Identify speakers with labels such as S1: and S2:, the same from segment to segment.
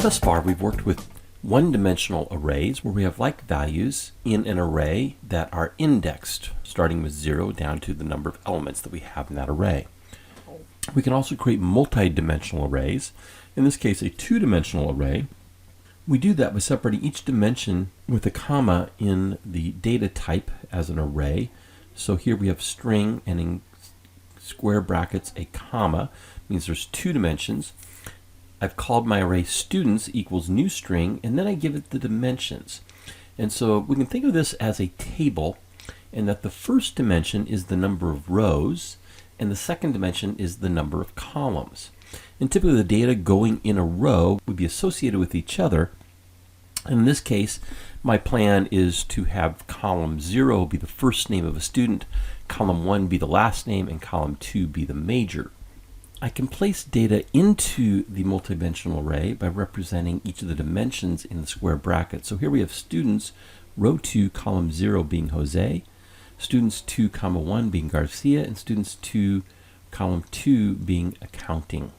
S1: Thus far, we've worked with one-dimensional arrays where we have like values in an array that are indexed, starting with 0 down to the number of elements that we have in that array. We can also create multi-dimensional arrays, in this case a two-dimensional array. We do that by separating each dimension with a comma in the data type as an array. So here we have string, and in square brackets a comma means there's two dimensions. I've called my array students equals new string, and then I give it the dimensions. And so we can think of this as a table, and that the first dimension is the number of rows, and the second dimension is the number of columns. And typically the data going in a row would be associated with each other. In this case, my plan is to have column 0 be the first name of a student, column 1 be the last name, and column 2 be the major. I can place data into the multidimensional array by representing each of the dimensions in the square bracket. So here we have students, row 2, column 0 being Jose, students 2, comma 1 being Garcia, and students 2, column 2 being accounting.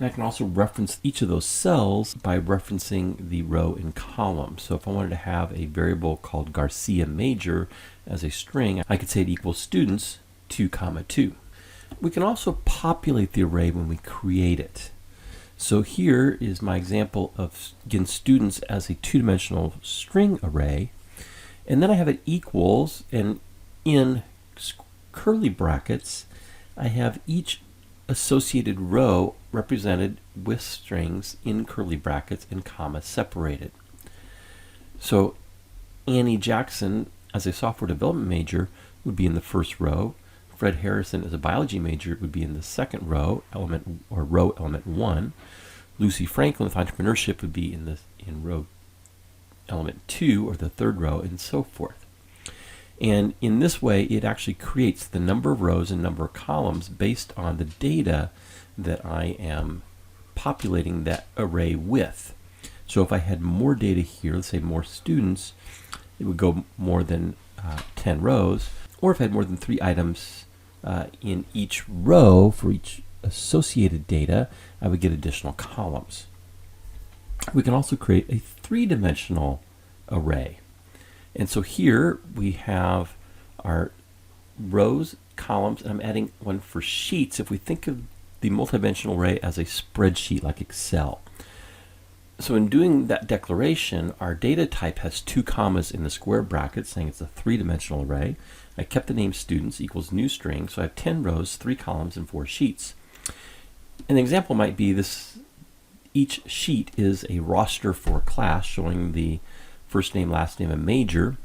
S1: And I can also reference each of those cells by referencing the row and column. So if I wanted to have a variable called Garcia major as a string, I could say it equals students 2, comma 2. We can also populate the array when we create it. So here is my example of, again, students as a two-dimensional string array. And then I have it equals, and in curly brackets, I have each associated row represented with strings in curly brackets and comma separated. So Annie Jackson as a software development major would be in the first row. Fred Harrison as a biology major would be in the second row, row element 1. Lucy Franklin with entrepreneurship would be in row element 2, or the third row, and so forth. And in this way, it actually creates the number of rows and number of columns based on the data that I am populating that array with. So if I had more data here, let's say more students, it would go more than 10 rows. Or if I had more than 3 items in each row for each associated data, I would get additional columns. We can also create a three-dimensional array. And so here we have our rows, columns, and I'm adding one for sheets. If we think of the multidimensional array as a spreadsheet like Excel. So in doing that declaration, our data type has 2 commas in the square bracket saying it's a three-dimensional array. I kept the name students equals new string, so I have 10 rows, 3 columns, and 4 sheets. An example might be this: each sheet is a roster for a class showing the first name, last name, and major,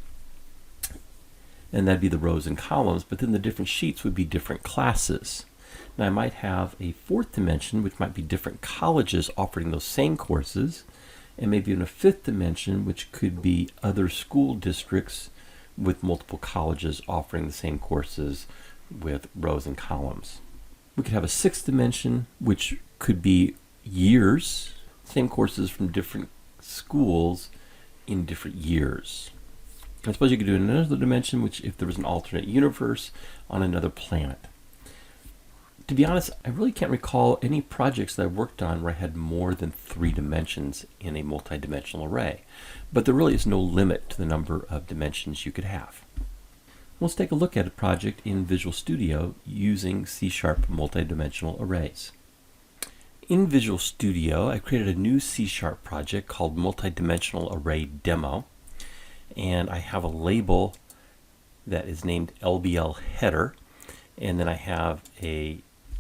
S1: and that'd be the rows and columns, but then the different sheets would be different classes. Now I might have a 4th dimension, which might be different colleges offering those same courses, and maybe in a 5th dimension, which could be other school districts with multiple colleges offering the same courses with rows and columns. We could have a 6th dimension, which could be years, same courses from different schools in different years. I suppose you could do another dimension, which if there was an alternate universe on another planet. To be honest, I really can't recall any projects that I've worked on where I had more than 3 dimensions in a multidimensional array, but there really is no limit to the number of dimensions you could have. Let's take a look at a project in Visual Studio using C# multidimensional arrays. In Visual Studio, I created a new C# project called Multidimensional Array Demo, and I have a label that is named LBL header, and then I have a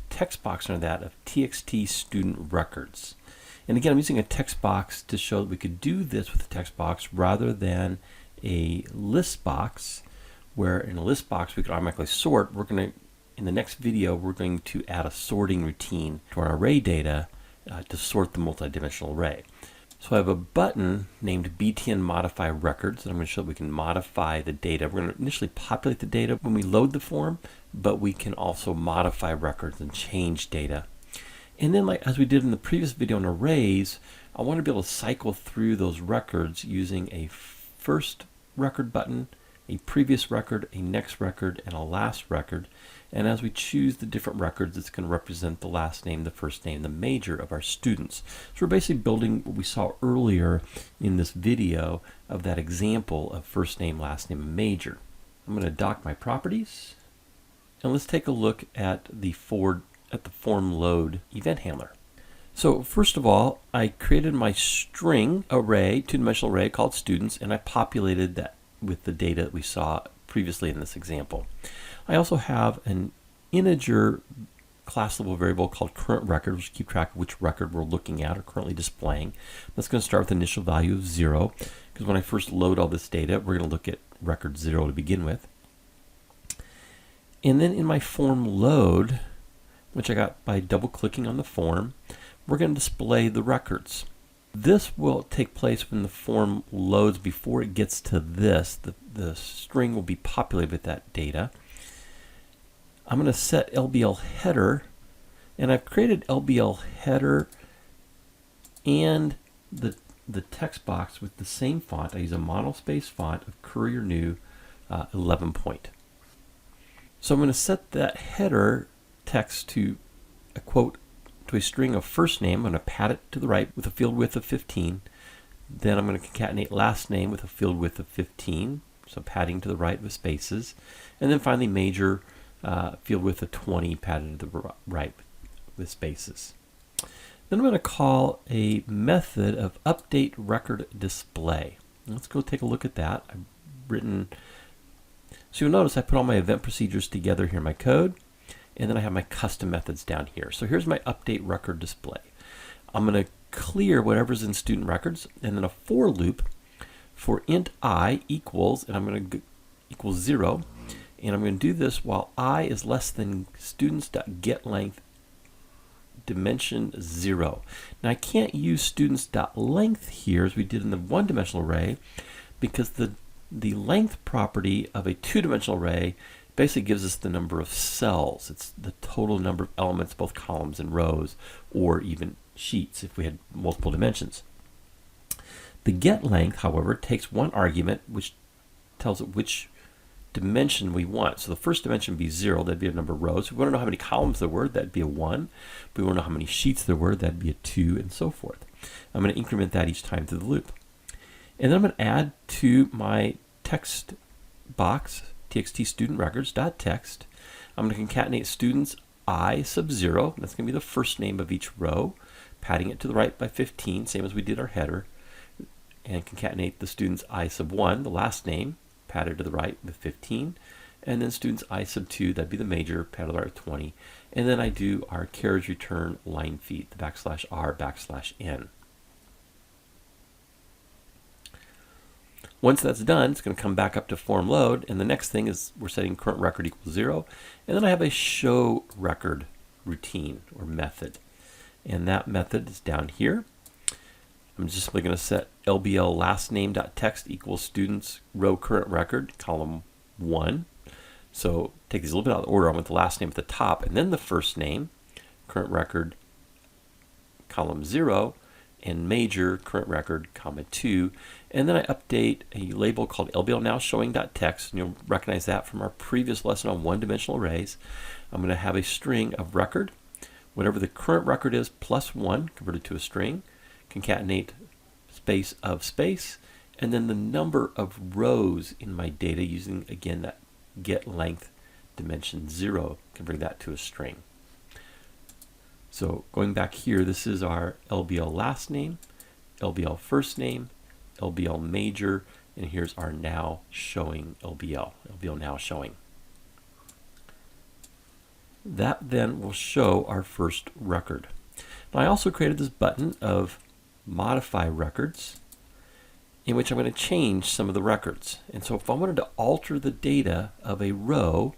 S1: text box under that of TXT student records. And again, I'm using a text box to show that we could do this with a text box rather than a list box, where in a list box we could automatically sort. In the next video, we're going to add a sorting routine to our array data to sort the multidimensional array. So I have a button named BTN Modify Records, and I'm going to show that we can modify the data. We're going to initially populate the data when we load the form, but we can also modify records and change data. And then, like as we did in the previous video on arrays, I want to be able to cycle through those records using a first record button a previous record, a next record, and a last record. And as we choose the different records, it's going to represent the last name, the first name, the major of our students. So we're basically building what we saw earlier in this video of that example of first name, last name, and major. I'm going to dock my properties, and let's take a look at the form load event handler. So first of all, I created my string array, two-dimensional array called students, and I populated that with the data that we saw previously in this example. I also have an integer class level variable called current record, which keep track of which record we're looking at or currently displaying. That's going to start with the initial value of 0, because when I first load all this data, we're going to look at record 0 to begin with. And then in my form load, which I got by double clicking on the form, we're going to display the records. This will take place when the form loads. Before it gets to this, the string will be populated with that data. I'm going to set LBL header, and I've created LBL header and the text box with the same font. I use a monospace font of Courier New 11 point. So I'm going to set that header text to a quote to a string of first name. I'm going to pad it to the right with a field width of 15. Then I'm going to concatenate last name with a field width of 15, so padding to the right with spaces. And then finally major, field width of 20, padded to the right with spaces. Then I'm going to call a method of update record display. Let's go take a look at that. I've written, so you'll notice I put all my event procedures together here in my code, and then I have my custom methods down here. So here's my update record display. I'm going to clear whatever's in student records, and then a for loop for int I equals, and I'm going to equals 0, and I'm going to do this while I is less than students.getLength dimension 0. Now I can't use students.length here as we did in the one-dimensional array, because the length property of a two-dimensional array basically gives us the number of cells. It's the total number of elements, both columns and rows, or even sheets if we had multiple dimensions. The get length, however, takes one argument which tells it which dimension we want. So the first dimension would be 0, that'd be a number of rows. If we want to know how many columns there were, that'd be a 1. If we want to know how many sheets there were, that'd be a 2, and so forth. I'm going to increment that each time through the loop. And then I'm going to add to my text box, txt student records.text. I'm going to concatenate students I sub 0. That's going to be the first name of each row, padding it to the right by 15, same as we did our header, and concatenate the students I sub 1, the last name, padded to the right with 15, and then students I sub 2, that'd be the major, padded to the right with 20, and then I do our carriage return line feed, the \r\n. Once that's done, it's going to come back up to form load, and the next thing is we're setting current record equals 0, and then I have a show record routine or method, and that method is down here. I'm just simply going to set LBL last name.text equals students row current record column 1. So take these a little bit out of order. I want the last name at the top, and then the first name, current record column 0, and major current record comma 2, and then I update a label called LBL now showing.text, and you'll recognize that from our previous lesson on one-dimensional arrays. I'm going to have a string of record, whatever the current record is plus 1 converted to a string, concatenate space of space, and then the number of rows in my data using again that get length dimension 0, convert that to a string. So going back here, this is our LBL last name, LBL first name, LBL major, and here's our now showing LBL now showing. That then will show our first record. Now I also created this button of modify records, in which I'm going to change some of the records. And so if I wanted to alter the data of a row,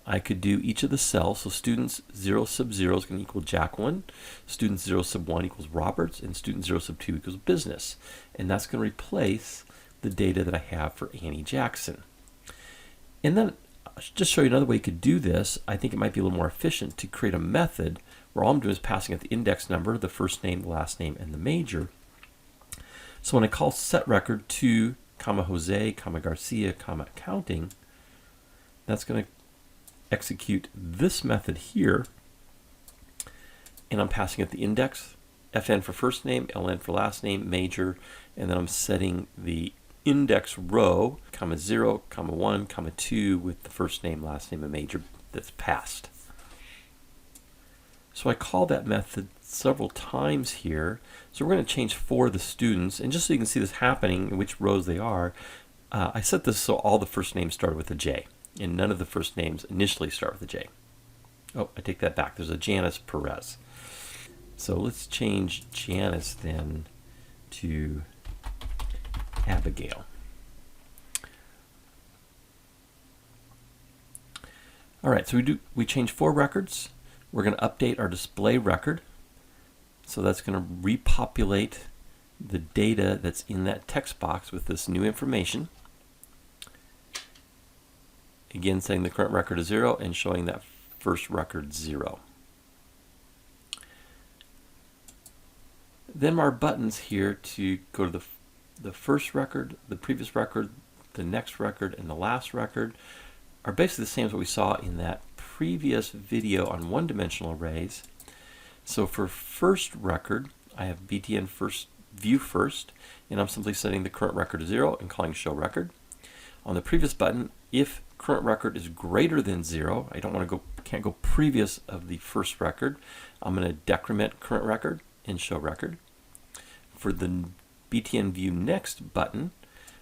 S1: I could do each of the cells. So students 0 sub 0 is going to equal Jacqueline, students 0 sub 1 equals Roberts, and student 0 sub 2 equals business. And that's going to replace the data that I have for Annie Jackson. And then I'll just show you another way you could do this. I think it might be a little more efficient to create a method where all I'm doing is passing out the index number, the first name, the last name, and the major. So when I call set record to comma Jose, comma Garcia, comma accounting, that's going to execute this method here, and I'm passing it the index, FN for first name, LN for last name, major, and then I'm setting the index row, comma 0, comma 1, comma 2 with the first name, last name, and major that's passed. So I call that method several times here. So we're going to change 4 of the students, and just so you can see this happening and which rows they are, I set this so all the first names started with a J, and none of the first names initially start with a J. Oh, I take that back. There's a Janice Perez. So let's change Janice then to Abigail. All right, so we change 4 records. We're going to update our display record. So that's going to repopulate the data that's in that text box with this new information. Again, saying the current record is 0 and showing that first record 0. Then our buttons here to go to the first record, the previous record, the next record, and the last record are basically the same as what we saw in that previous video on one-dimensional arrays. So for first record, I have BTN first view first, and I'm simply setting the current record to 0 and calling show record. On the previous button, if current record is greater than 0, I can't go previous of the first record, I'm going to decrement current record and show record. For the BTN view next button,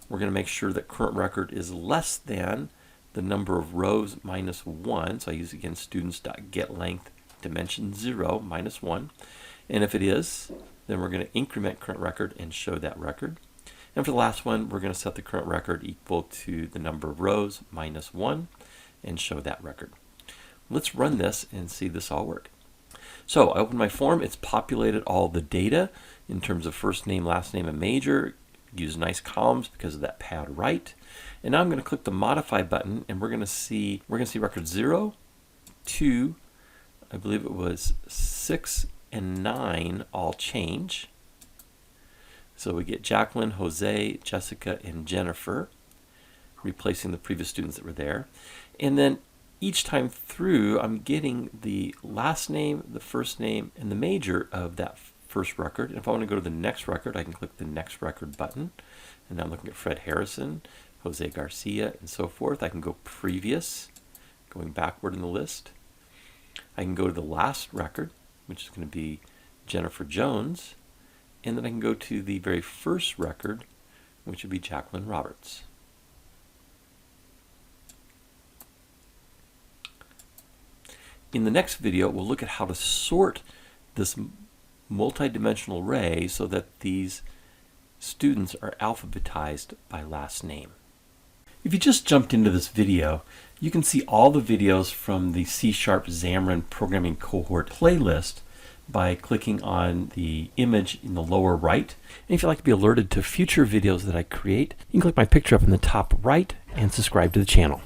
S1: we're going to make sure that current record is less than the number of rows minus 1. So I use again students.getLength dimension 0 minus 1. And if it is, then we're going to increment current record and show that record. And for the last one, we're going to set the current record equal to the number of rows minus 1 and show that record. Let's run this and see this all work. So I open my form. It's populated all the data in terms of first name, last name, and major. Use nice columns because of that pad right. And now I'm going to click the modify button, and we're going to see record 0, 2, I believe it was 6, and 9 all change. So we get Jacqueline, Jose, Jessica, and Jennifer, replacing the previous students that were there. And then each time through, I'm getting the last name, the first name, and the major of that first record. And if I want to go to the next record, I can click the next record button. And now I'm looking at Fred Harrison, Jose Garcia, and so forth. I can go previous, going backward in the list. I can go to the last record, which is going to be Jennifer Jones. And then I can go to the very first record, which would be Jacqueline Roberts. In the next video, we'll look at how to sort this multidimensional array so that these students are alphabetized by last name. If you just jumped into this video, you can see all the videos from the C# Xamarin Programming Cohort playlist by clicking on the image in the lower right. And if you'd like to be alerted to future videos that I create, you can click my picture up in the top right and subscribe to the channel.